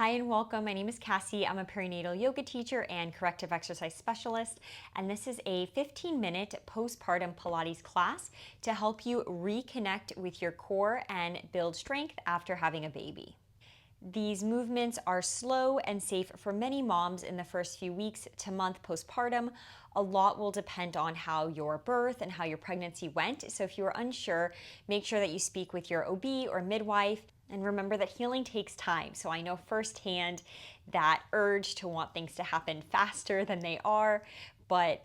Hi and welcome. My name is Cassie. I'm a perinatal yoga teacher and corrective exercise specialist, and this is a 15-minute postpartum Pilates class to help you reconnect with your core and build strength after having a baby. These movements are slow and safe for many moms in the first few weeks to month postpartum. A lot will depend on how your birth and how your pregnancy went. So if you are unsure, make sure that you speak with your OB or midwife. And remember that healing takes time. So I know firsthand that urge to want things to happen faster than they are, but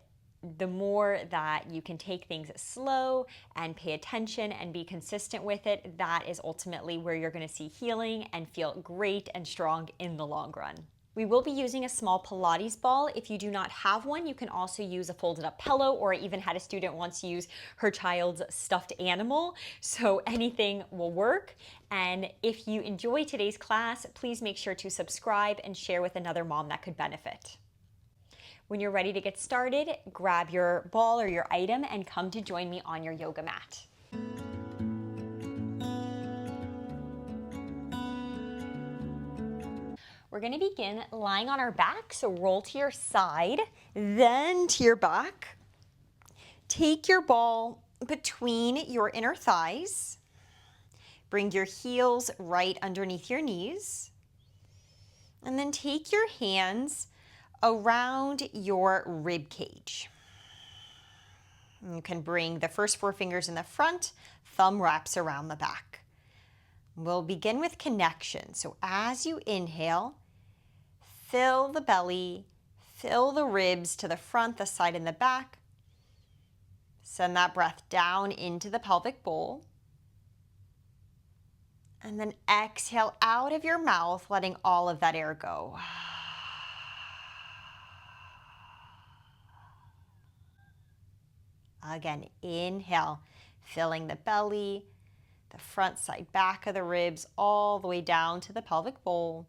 the more that you can take things slow and pay attention and be consistent with it, that is ultimately where you're going to see healing and feel great and strong in the long run. We will be using a small Pilates ball. If you do not have one, you can also use a folded up pillow, or I even had a student once use her child's stuffed animal. So anything will work. And if you enjoy today's class, please make sure to subscribe and share with another mom that could benefit. When you're ready to get started, grab your ball or your item and come to join me on your yoga mat. We're going to begin lying on our back, so roll to your side, then to your back. Take your ball between your inner thighs. Bring your heels right underneath your knees. And then take your hands around your rib cage. You can bring the first 4 fingers in the front, thumb wraps around the back. We'll begin with connection. So as you inhale, fill the belly, fill the ribs to the front, the side, and the back. Send that breath down into the pelvic bowl. And then exhale out of your mouth, letting all of that air go. Again, inhale, filling the belly, the front, side, back of the ribs, all the way down to the pelvic bowl.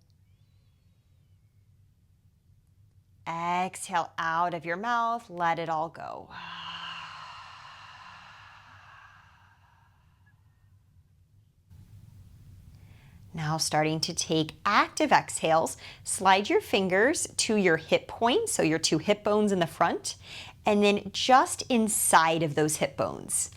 Exhale out of your mouth, let it all go. Now starting to take active exhales, slide your fingers to your hip points, so your 2 hip bones in the front, and then just inside of those hip bones.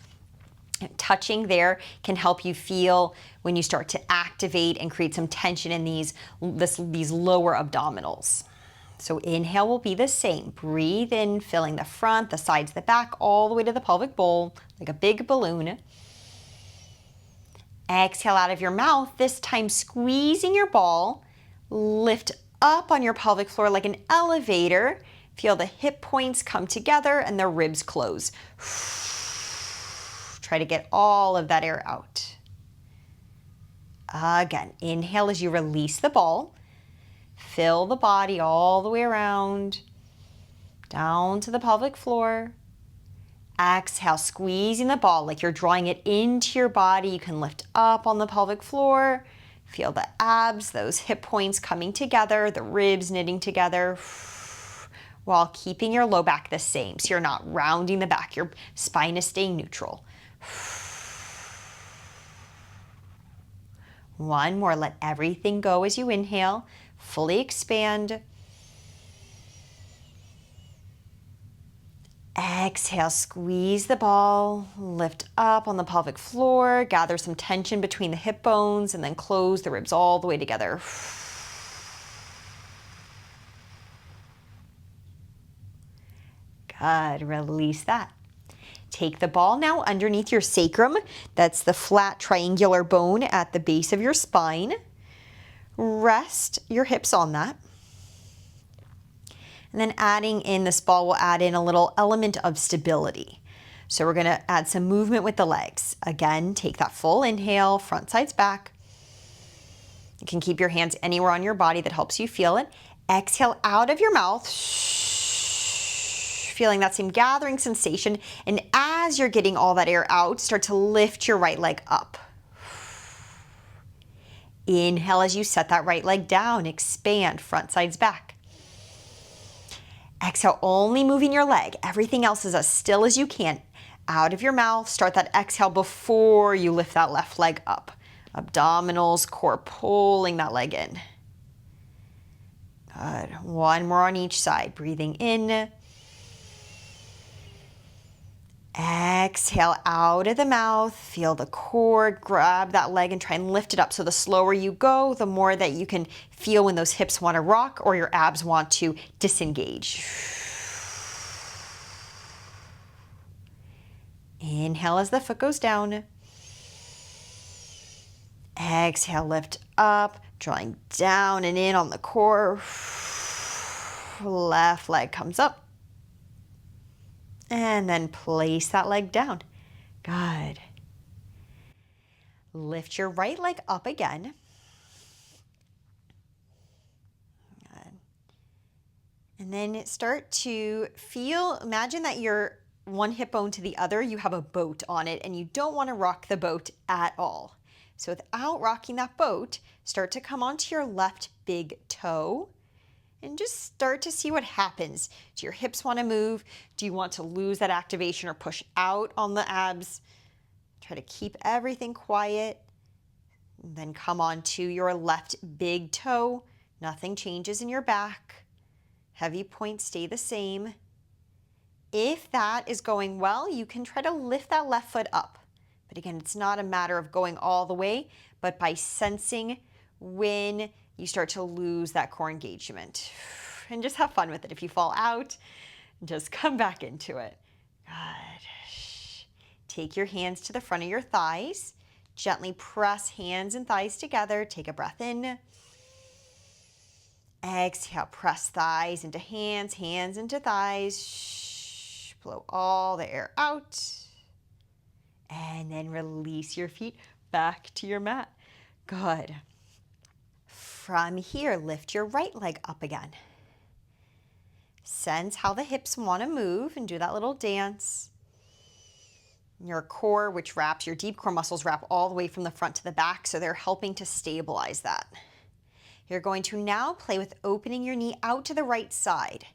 Touching there can help you feel when you start to activate and create some tension in these lower abdominals. So inhale will be the same. Breathe in, filling the front, the sides, the back, all the way to the pelvic bowl, like a big balloon. Exhale out of your mouth, this time squeezing your ball. Lift up on your pelvic floor like an elevator. Feel the hip points come together and the ribs close. Try to get all of that air out. Again, inhale as you release the ball. Fill the body all the way around, down to the pelvic floor. Exhale, squeezing the ball like you're drawing it into your body. You can lift up on the pelvic floor. Feel the abs, those hip points coming together, the ribs knitting together, while keeping your low back the same. So you're not rounding the back, your spine is staying neutral. One more, let everything go as you inhale. Fully expand. Exhale, squeeze the ball, lift up on the pelvic floor, gather some tension between the hip bones, and then close the ribs all the way together. Good, release that. Take the ball now underneath your sacrum. That's the flat triangular bone at the base of your spine. Rest your hips on that. And then adding in this ball, we'll add in a little element of stability. So we're gonna add some movement with the legs. Again, take that full inhale, front, sides, back. You can keep your hands anywhere on your body that helps you feel it. Exhale out of your mouth, feeling that same gathering sensation. And as you're getting all that air out, start to lift your right leg up. Inhale as you set that right leg down, expand, front, sides, back. Exhale, only moving your leg. Everything else is as still as you can. Out of your mouth, start that exhale before you lift that left leg up. Abdominals, core pulling that leg in. Good. One more on each side. Breathing in. Exhale out of the mouth. Feel the core. Grab that leg and try and lift it up. So the slower you go, the more that you can feel when those hips want to rock or your abs want to disengage. Inhale as the foot goes down. Exhale, lift up, drawing down and in on the core. Left leg comes up. And then place that leg down. Good. Lift your right leg up again. Good. And then start to feel, imagine that you're one hip bone to the other, you have a boat on it and you don't want to rock the boat at all. So without rocking that boat, start to come onto your left big toe and just start to see what happens. Do your hips want to move? Do you want to lose that activation or push out on the abs? Try to keep everything quiet. And then come onto your left big toe. Nothing changes in your back. Heavy points stay the same. If that is going well, you can try to lift that left foot up. But again, it's not a matter of going all the way, but by sensing when you start to lose that core engagement. And just have fun with it. If you fall out, just come back into it. Good. Take your hands to the front of your thighs. Gently press hands and thighs together. Take a breath in. Exhale, press thighs into hands, hands into thighs. Blow all the air out. And then release your feet back to your mat. Good. From here, lift your right leg up again. Sense how the hips want to move and do that little dance. Your core, which wraps, your deep core muscles wrap all the way from the front to the back, so they're helping to stabilize that. You're going to now play with opening your knee out to the right side.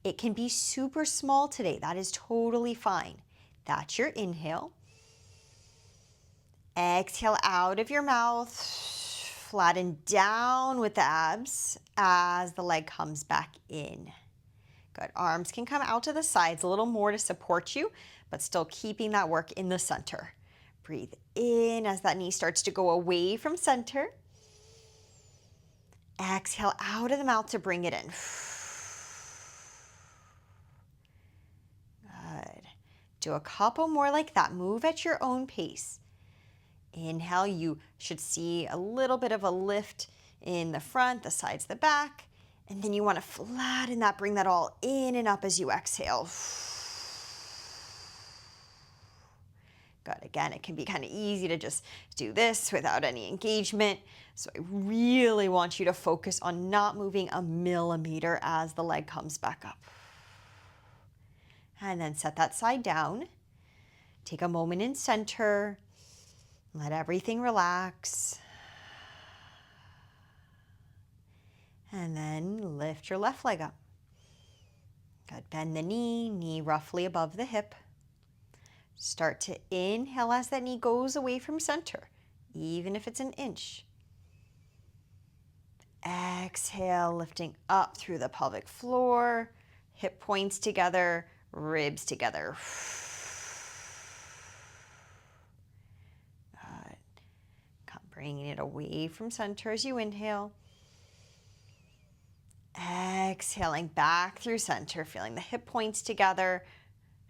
It can be super small today. That is totally fine. That's your inhale. Exhale out of your mouth. Flatten down with the abs as the leg comes back in. Good. Arms can come out to the sides a little more to support you, but still keeping that work in the center. Breathe in as that knee starts to go away from center. Exhale out of the mouth to bring it in. Good. Do a couple more like that. Move at your own pace. Inhale, you should see a little bit of a lift in the front, the sides, the back. And then you want to flatten that, bring that all in and up as you exhale. Good. Again, it can be kind of easy to just do this without any engagement. So I really want you to focus on not moving a millimeter as the leg comes back up. And then set that side down. Take a moment in center. Let everything relax. And then lift your left leg up. Good. Bend the knee, knee roughly above the hip. Start to inhale as that knee goes away from center, even if it's an inch. Exhale, lifting up through the pelvic floor, hip points together, ribs together. Good. Bringing it away from center as you inhale. Exhaling back through center, feeling the hip points together,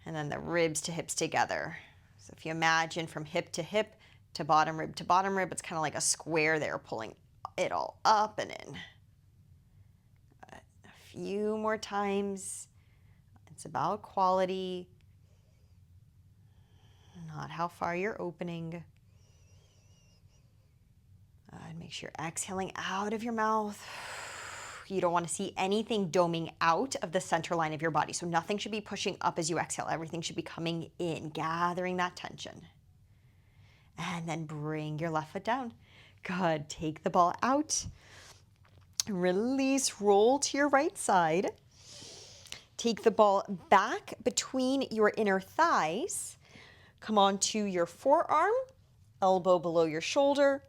and then the ribs to hips together. So if you imagine from hip to bottom rib, it's kind of like a square there, pulling it all up and in. A few more times. It's about quality, not how far you're opening. And make sure you're exhaling out of your mouth. You don't want to see anything doming out of the center line of your body. So nothing should be pushing up as you exhale. Everything should be coming in, gathering that tension. And then bring your left foot down. Good. Take the ball out. Release, roll to your right side. Take the ball back between your inner thighs. Come on to your forearm, elbow below your shoulder.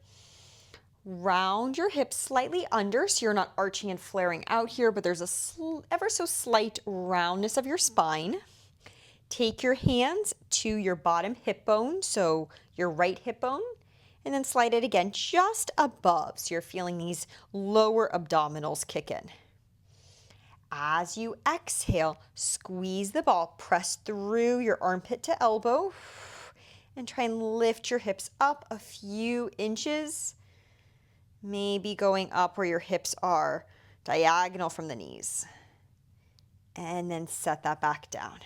Round your hips slightly under so you're not arching and flaring out here, but there's a ever so slight roundness of your spine. Take your hands to your bottom hip bone, so your right hip bone, and then slide it again just above so you're feeling these lower abdominals kick in. As you exhale, squeeze the ball, press through your armpit to elbow, and try and lift your hips up a few inches, maybe going up where your hips are diagonal from the knees, and then set that back down.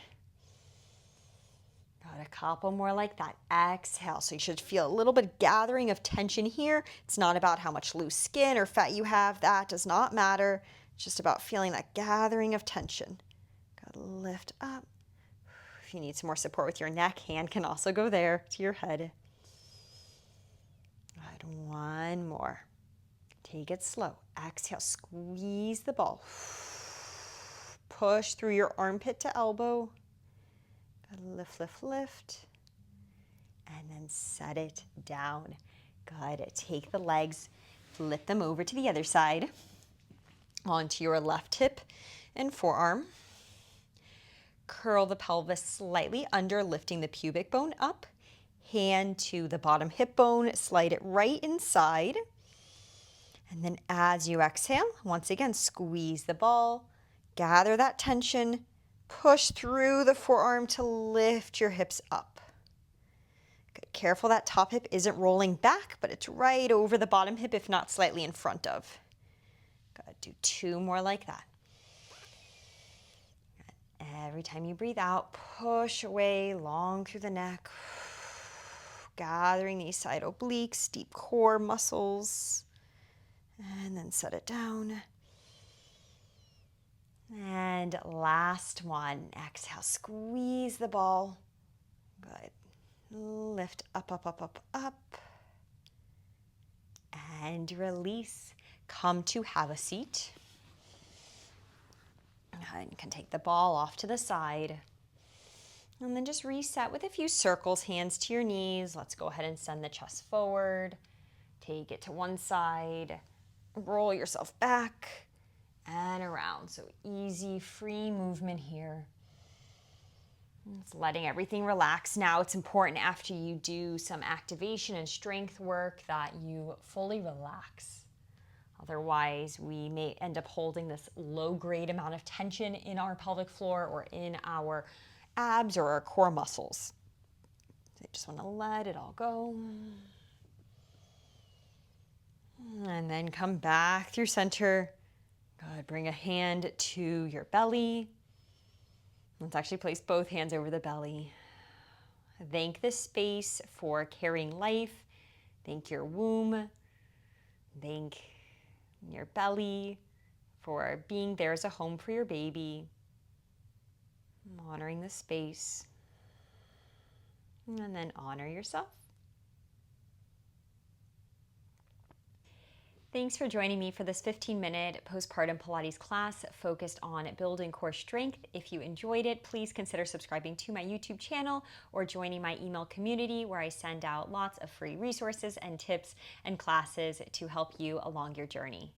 Got a couple more like that. Exhale. So you should feel a little bit of gathering of tension here. It's not about how much loose skin or fat you have. That does not matter. It's just about feeling that gathering of tension. Got to lift up. If you need some more support with your neck, hand can also go there to your head. Good. One more. Take it slow. Exhale. Squeeze the ball. Push through your armpit to elbow. Lift, lift, lift, and then set it down. Good. Take the legs, flip them over to the other side, onto your left hip and forearm. Curl the pelvis slightly under, lifting the pubic bone up. Hand to the bottom hip bone, slide it right inside. And then as you exhale, once again, squeeze the ball, gather that tension, push through the forearm to lift your hips up. Good. Careful that top hip isn't rolling back, but it's right over the bottom hip, if not slightly in front of. Good. Do two more like that. Good. Every time you breathe out, push away long through the neck, gathering these side obliques, deep core muscles, and then set it down. And last one, exhale, squeeze the ball. Good. Lift up, up, up, up, up. And release. Come to have a seat. And you can take the ball off to the side. And then just reset with a few circles, hands to your knees. Let's go ahead and send the chest forward. Take it to one side. Roll yourself back. And around. So easy, free movement here. Just letting everything relax. Now it's important after you do some activation and strength work that you fully relax. Otherwise, we may end up holding this low-grade amount of tension in our pelvic floor or in our abs or our core muscles. So you just want to let it all go. And then come back through center. Good. Bring a hand to your belly. Let's actually place both hands over the belly. Thank the space for carrying life. Thank your womb. Thank your belly for being there as a home for your baby. Honoring the space. And then honor yourself. Thanks for joining me for this 15-minute postpartum Pilates class focused on building core strength. If you enjoyed it, please consider subscribing to my YouTube channel or joining my email community where I send out lots of free resources and tips and classes to help you along your journey.